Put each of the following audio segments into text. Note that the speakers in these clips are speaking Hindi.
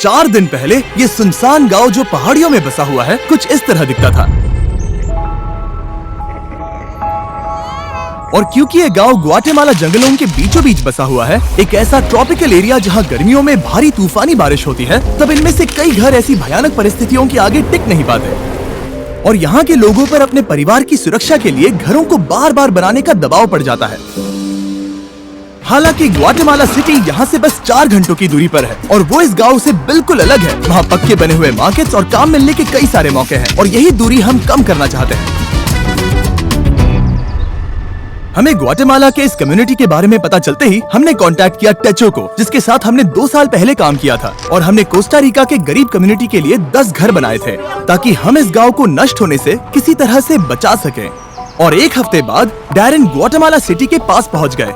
4 दिन पहले ये सुनसान गांव जो पहाड़ियों में बसा हुआ है कुछ इस तरह दिखता था। और क्योंकि ये गांव ग्वाटेमाला जंगलों के बीचों बीच बसा हुआ है, एक ऐसा ट्रॉपिकल एरिया जहां गर्मियों में भारी तूफानी बारिश होती है, तब इनमें से कई घर ऐसी भयानक परिस्थितियों के आगे टिक नहीं पाते और यहाँ के लोगों पर अपने परिवार की सुरक्षा के लिए घरों को बार बार बनाने का दबाव पड़ जाता है। हालांकि ग्वाटेमाला सिटी यहाँ से बस 4 घंटों की दूरी पर है और वो इस गांव से बिल्कुल अलग है। वहाँ पक्के बने हुए मार्केट्स और काम मिलने के कई सारे मौके हैं और यही दूरी हम कम करना चाहते हैं। हमें ग्वाटेमाला के इस कम्युनिटी के बारे में पता चलते ही हमने कांटेक्ट किया टेचो को, जिसके साथ हमने 2 साल पहले काम किया था और हमने कोस्टा रिका के गरीब कम्युनिटी के लिए 10 घर बनाए थे ताकि हम इस गांव को नष्ट होने से किसी तरह से बचा सकें। और 1 हफ्ते बाद डैरेन ग्वाटेमाला सिटी के पास पहुंच गए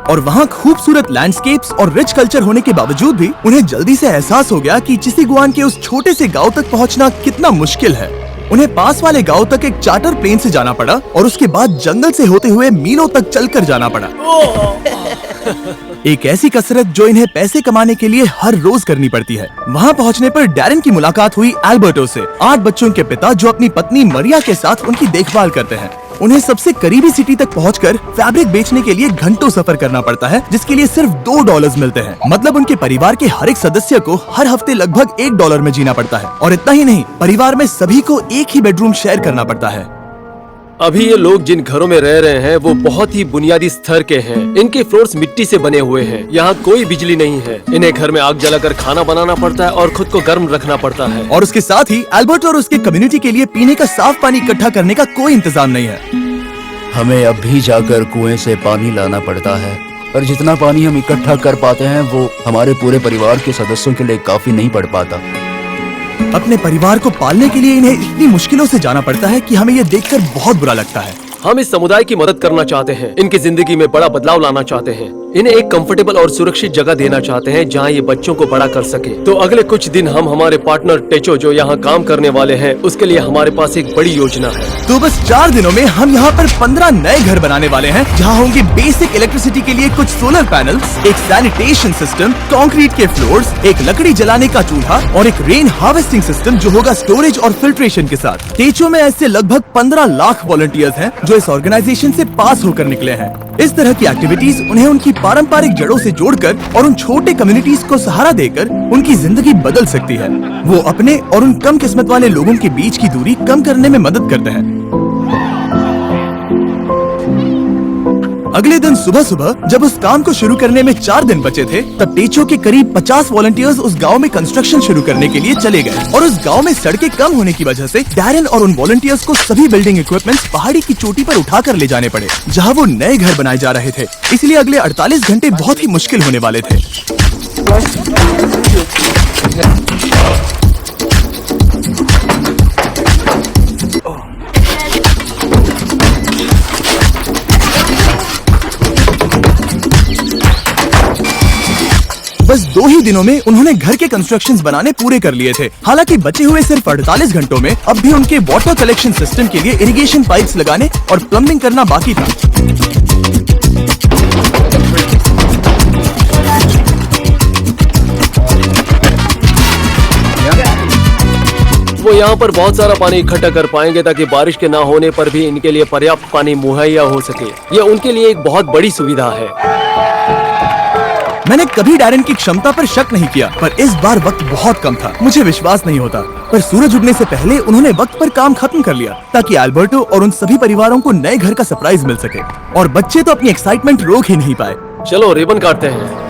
और वहाँ खूबसूरत लैंडस्केप्स और रिच कल्चर होने के बावजूद भी उन्हें जल्दी से एहसास हो गया कि चिसीगुआन के उस छोटे से गाँव तक पहुँचना कितना मुश्किल है। उन्हें पास वाले गांव तक एक चार्टर प्लेन से जाना पड़ा और उसके बाद जंगल से होते हुए मीलों तक चलकर जाना पड़ा। एक ऐसी कसरत जो इन्हें पैसे कमाने के लिए हर रोज करनी पड़ती है। वहां पहुंचने पर डैरेन की मुलाकात हुई एल्बर्टो से, 8 बच्चों के पिता जो अपनी पत्नी मरिया के साथ उनकी देखभाल करते हैं। उन्हें सबसे करीबी सिटी तक पहुंचकर फैब्रिक बेचने के लिए घंटों सफर करना पड़ता है, जिसके लिए सिर्फ $2 मिलते हैं। मतलब उनके परिवार के हर एक सदस्य को हर हफ्ते लगभग $1 में जीना पड़ता है। और इतना ही नहीं, परिवार में सभी को एक ही बेडरूम शेयर करना पड़ता है। अभी ये लोग जिन घरों में रह रहे हैं वो बहुत ही बुनियादी स्तर के हैं। इनके फ्लोर्स मिट्टी से बने हुए हैं। यहाँ कोई बिजली नहीं है। इन्हें घर में आग जलाकर खाना बनाना पड़ता है और खुद को गर्म रखना पड़ता है। और उसके साथ ही एल्बर्ट और उसके कम्युनिटी के लिए पीने का साफ पानी इकट्ठा करने का कोई इंतजाम नहीं है। हमें अब भी जाकर कुएं से पानी लाना पड़ता है और जितना पानी हम इकट्ठा कर पाते हैं वो हमारे पूरे परिवार के सदस्यों के लिए काफी नहीं पड़ पाता। अपने परिवार को पालने के लिए इन्हें इतनी मुश्किलों से जाना पड़ता है कि हमें ये देखकर बहुत बुरा लगता है। हम इस समुदाय की मदद करना चाहते हैं। इनकी जिंदगी में बड़ा बदलाव लाना चाहते हैं। इन्हें एक कंफर्टेबल और सुरक्षित जगह देना चाहते हैं जहां ये बच्चों को बड़ा कर सके। तो अगले कुछ दिन हम हमारे पार्टनर टेचो जो यहाँ काम करने वाले हैं उसके लिए हमारे पास एक बड़ी योजना है। तो बस 4 दिनों में हम यहाँ पर 15 नए घर बनाने वाले हैं जहाँ होंगे बेसिक इलेक्ट्रिसिटी के लिए कुछ सोलर पैनल्स, एक सैनिटेशन सिस्टम, कंक्रीट के फ्लोर्स, एक लकड़ी जलाने का चूल्हा और एक रेन हार्वेस्टिंग सिस्टम जो होगा स्टोरेज और फिल्ट्रेशन के साथ। टेचो में ऐसे लगभग 15 लाख वॉलंटियर्स हैं जो इस ऑर्गेनाइजेशन से पास होकर निकले हैं। इस तरह की एक्टिविटीज उन्हें उनकी पारंपरिक जड़ों से जोड़कर और उन छोटे कम्युनिटीज को सहारा देकर उनकी जिंदगी बदल सकती है। वो अपने और उन कम किस्मत वाले लोगों के बीच की दूरी कम करने में मदद करते हैं। अगले दिन सुबह सुबह जब उस काम को शुरू करने में 4 दिन बचे थे, तब टेचो के करीब 50 वॉलंटियर्स उस गांव में कंस्ट्रक्शन शुरू करने के लिए चले गए। और उस गांव में सड़कें कम होने की वजह से डैरेन और उन वॉलंटियर्स को सभी बिल्डिंग इक्विपमेंट्स पहाड़ी की चोटी पर उठाकर ले जाने पड़े जहां वो नए घर बनाए जा रहे थे। इसलिए अगले 48 घंटे बहुत ही मुश्किल होने वाले थे। बस 2 ही दिनों में उन्होंने घर के कंस्ट्रक्शंस बनाने पूरे कर लिए थे। हालांकि बचे हुए सिर्फ 48 घंटों में अब भी उनके वाटर कलेक्शन सिस्टम के लिए इरिगेशन पाइप्स लगाने और प्लम्बिंग करना बाकी था। वो यहाँ पर बहुत सारा पानी इकट्ठा कर पाएंगे ताकि बारिश के ना होने पर भी इनके लिए पर्याप्त पानी मुहैया हो सके। ये उनके लिए एक बहुत बड़ी सुविधा है। मैंने कभी डैरेन की क्षमता पर शक नहीं किया, पर इस बार वक्त बहुत कम था। मुझे विश्वास नहीं होता, पर सूरज उगने से पहले उन्होंने वक्त पर काम खत्म कर लिया ताकि एल्बर्टो और उन सभी परिवारों को नए घर का सरप्राइज मिल सके। और बच्चे तो अपनी एक्साइटमेंट रोक ही नहीं पाए। चलो रिबन काटते हैं।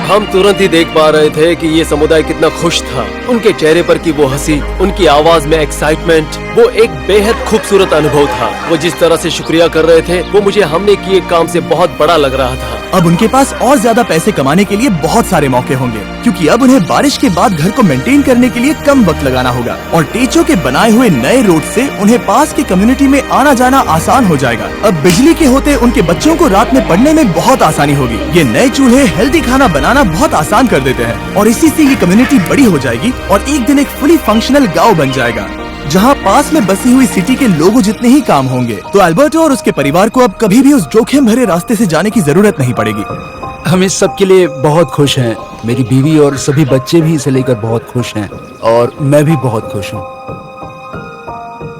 हम तुरंत ही देख पा रहे थे कि ये समुदाय कितना खुश था। उनके चेहरे पर की वो हंसी, उनकी आवाज में एक्साइटमेंट, वो एक बेहद खूबसूरत अनुभव था। वो जिस तरह से शुक्रिया कर रहे थे वो मुझे हमने किए काम से बहुत बड़ा लग रहा था। अब उनके पास और ज्यादा पैसे कमाने के लिए बहुत सारे मौके होंगे, क्योंकि अब उन्हें बारिश के बाद घर को मेंटेन करने के लिए कम वक्त लगाना होगा। और टेचो के बनाए हुए नए रोड से उन्हें पास की कम्युनिटी में आना जाना आसान हो जाएगा। अब बिजली के होते उनके बच्चों को रात में पढ़ने में बहुत आसानी होगी। ये नए चूल्हे हेल्दी खाना बनाना बहुत आसान कर देते हैं और इसी से ये कम्युनिटी बड़ी हो जाएगी और एक दिन एक फुली फंक्शनल गाँव बन जाएगा जहाँ पास में बसी हुई सिटी के लोगों जितने ही काम होंगे। तो एल्बर्टो और उसके परिवार को अब कभी भी उस जोखिम भरे रास्ते से जाने की जरूरत नहीं पड़ेगी। हम इस सब के लिए बहुत खुश हैं। मेरी बीवी और सभी बच्चे भी इसे लेकर बहुत खुश हैं और मैं भी बहुत खुश हूँ।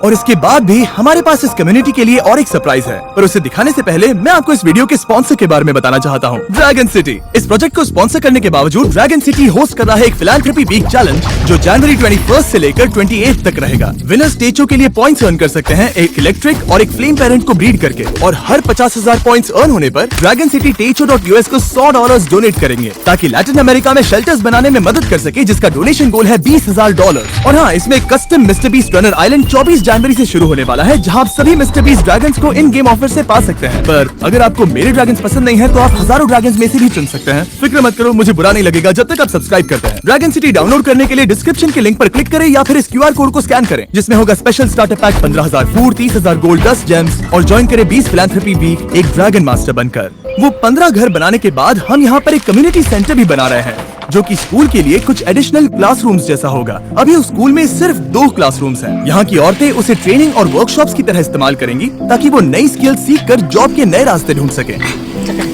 और इसके बाद भी हमारे पास इस कम्युनिटी के लिए और एक सरप्राइज है, पर उसे दिखाने से पहले मैं आपको इस वीडियो के स्पॉन्सर के बारे में बताना चाहता हूँ, ड्रैगन सिटी। इस प्रोजेक्ट को स्पॉन्सर करने के बावजूद ड्रैगन सिटी होस्ट कर रहा है एक फिलैंथ्रोपी वीक चैलेंज जो जनवरी 21 से लेकर 28 तक रहेगा। विनर्स टेचो के लिए पॉइंट्स अर्न कर सकते हैं एक इलेक्ट्रिक और एक फ्लेम पेरेंट को ब्रीड करके, और हर 50,000 पॉइंट्स अर्न होने पर ड्रैगन सिटी टेचो.us को $100 डोनेट करेंगे ताकि लैटिन अमेरिका में शेल्टर्स बनाने में मदद कर सके, जिसका डोनेशन गोल है $20,000। और हाँ, इसमें custom mister beast runner island 24 जनवरी से शुरू होने वाला है, जहां आप सभी मिस्टर बीस्ट ड्रैगन्स को इन गेम ऑफर से पा सकते हैं। पर अगर आपको मेरे ड्रैगन्स पसंद नहीं है तो आप हजारों ड्रैगन्स में से भी चुन सकते हैं। फिक्र मत करो, मुझे बुरा नहीं लगेगा जब तक आप सब्सक्राइब करते हैं। ड्रैगन सिटी डाउनलोड करने के लिए डिस्क्रिप्शन के लिंक पर क्लिक करें या फिर इस QR कोड को स्कैन करें, जिसमें होगा special starter pack 15,000 food, 30,000 gold, 10 James, और ज्वाइन करें 20 फिलैंथ्रोपी वीक एक ड्रैगन मास्टर बनकर। वो 15 घर बनाने के बाद हम यहाँ पर एक कम्युनिटी सेंटर भी बना रहे हैं, जो कि स्कूल के लिए कुछ एडिशनल क्लासरूम्स जैसा होगा। अभी उस स्कूल में सिर्फ 2 क्लासरूम्स हैं। यहाँ की औरतें उसे ट्रेनिंग और वर्कशॉप्स की तरह इस्तेमाल करेंगी ताकि वो नई स्किल सीख कर जॉब के नए रास्ते ढूंढ सके।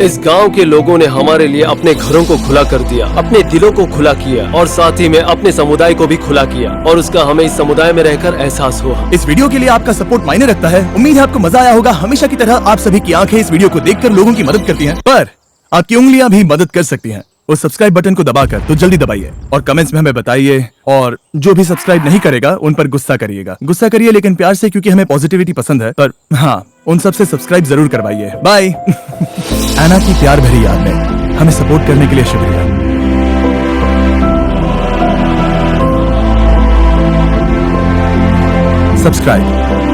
इस गांव के लोगों ने हमारे लिए अपने घरों को खुला कर दिया, अपने दिलों को खुला किया और साथ ही में अपने समुदाय को भी खुला किया, और उसका हमें इस समुदाय में रहकर एहसास हुआ। इस वीडियो के लिए आपका सपोर्ट मायने रखता है। उम्मीद है आपको मजा आया होगा। हमेशा की तरह आप सभी की आंखें इस वीडियो को देखकर लोगों की मदद करती हैं, पर आपकी उंगलियां भी मदद कर सकती हैं। उस सब्सक्राइब बटन को दबाकर तो जल्दी दबाइए और कमेंट्स में हमें बताइए। और जो भी सब्सक्राइब नहीं करेगा उन पर गुस्सा करिएगा। गुस्सा करिए लेकिन प्यार से, क्योंकि हमें पॉजिटिविटी पसंद है। पर हाँ, उन सब से सब्सक्राइब जरूर करवाइए। बाय। एना की प्यार भरी याद में हमें सपोर्ट करने के लिए शुक्रिया। सब्सक्राइब।